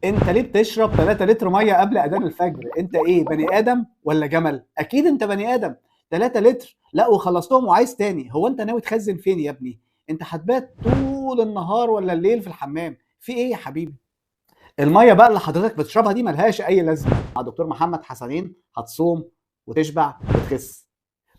انت ليه بتشرب 3 لتر ميه قبل اذان الفجر؟ انت ايه، بني ادم ولا جمل؟ اكيد انت بني ادم. 3 لتر لا وخلصتهم وعايز تاني؟ هو انت ناوي تخزن فين يا ابني؟ انت هتبات طول النهار ولا الليل في الحمام؟ في ايه يا حبيبي؟ الميه بقى اللي حضرتك بتشربها دي ملهاش اي لازمه. مع دكتور محمد حسنين هتصوم وتشبع وتخس.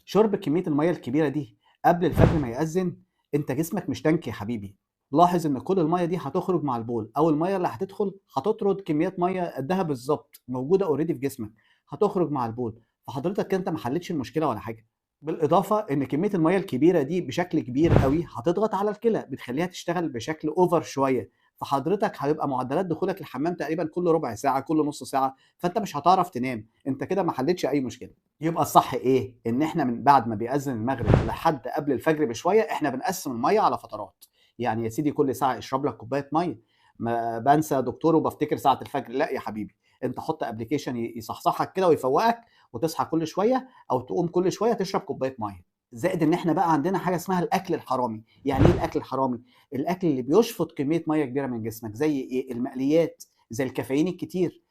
شرب كميه الميه الكبيره دي قبل الفجر ما يأذن، انت جسمك مش تانك يا حبيبي. لاحظ ان كل الميه دي هتخرج مع البول، او الميه اللي هتدخل هتطرد كميات ميه قدها بالظبط موجوده اوريدي في جسمك، هتخرج مع البول. فحضرتك كده انت ما حلتش المشكله ولا حاجه. بالاضافه ان كميه الميه الكبيره دي بشكل كبير قوي هتضغط على الكلى، بتخليها تشتغل بشكل اوفر شويه. فحضرتك هيبقى معدلات دخولك الحمام تقريبا كل ربع ساعه كل نص ساعه، فانت مش هتعرف تنام. انت كده ما حلتش اي مشكله. يبقى الصح ايه؟ ان احنا من بعد ما بيأذن المغرب لحد قبل الفجر بشويه احنا بنقسم الميه على فترات. يعني يا سيدي كل ساعه اشرب لك كوبايه ميه. ما بنسى يا دكتور وبفتكر ساعه الفجر، لا يا حبيبي. انت حط ابلكيشن يصحصحك كده ويفوقك، وتصحى كل شويه او تقوم كل شويه تشرب كوبايه ميه. زائد ان احنا بقى عندنا حاجه اسمها الاكل الحرامي. يعني ايه الاكل الحرامي؟ الاكل اللي بيشفط كميه ميه كبيره من جسمك، زي ايه؟ المقليات، زي الكافيين الكتير،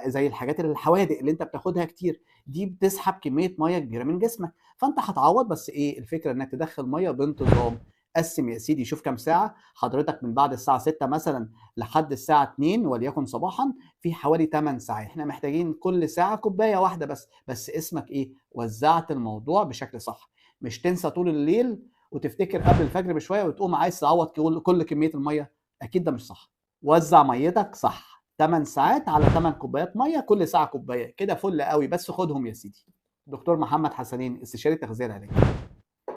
زي الحاجات الحوادق اللي انت بتاخدها كتير. دي بتسحب كميه ميه كبيره من جسمك. فانت هتعوض، بس ايه الفكره؟ انك تدخل ميه بانتظام. قسم يا سيدي، شوف كام ساعه حضرتك. من بعد الساعه 6 مثلا لحد الساعه 2 وليكن صباحا، في حوالي 8 ساعات احنا محتاجين كل ساعه كوبايه واحده بس اسمك ايه؟ وزعت الموضوع بشكل صح. مش تنسى طول الليل وتفتكر قبل الفجر بشويه وتقوم عايز تعوض كل كميه الميه. اكيد ده مش صح. وزع ميتك صح، 8 ساعات على 8 كوبايات ميه، كل ساعه كوبايه كده فل قوي. بس خدهم يا سيدي. دكتور محمد حسنين، استشاري التغذيه العلاجيه.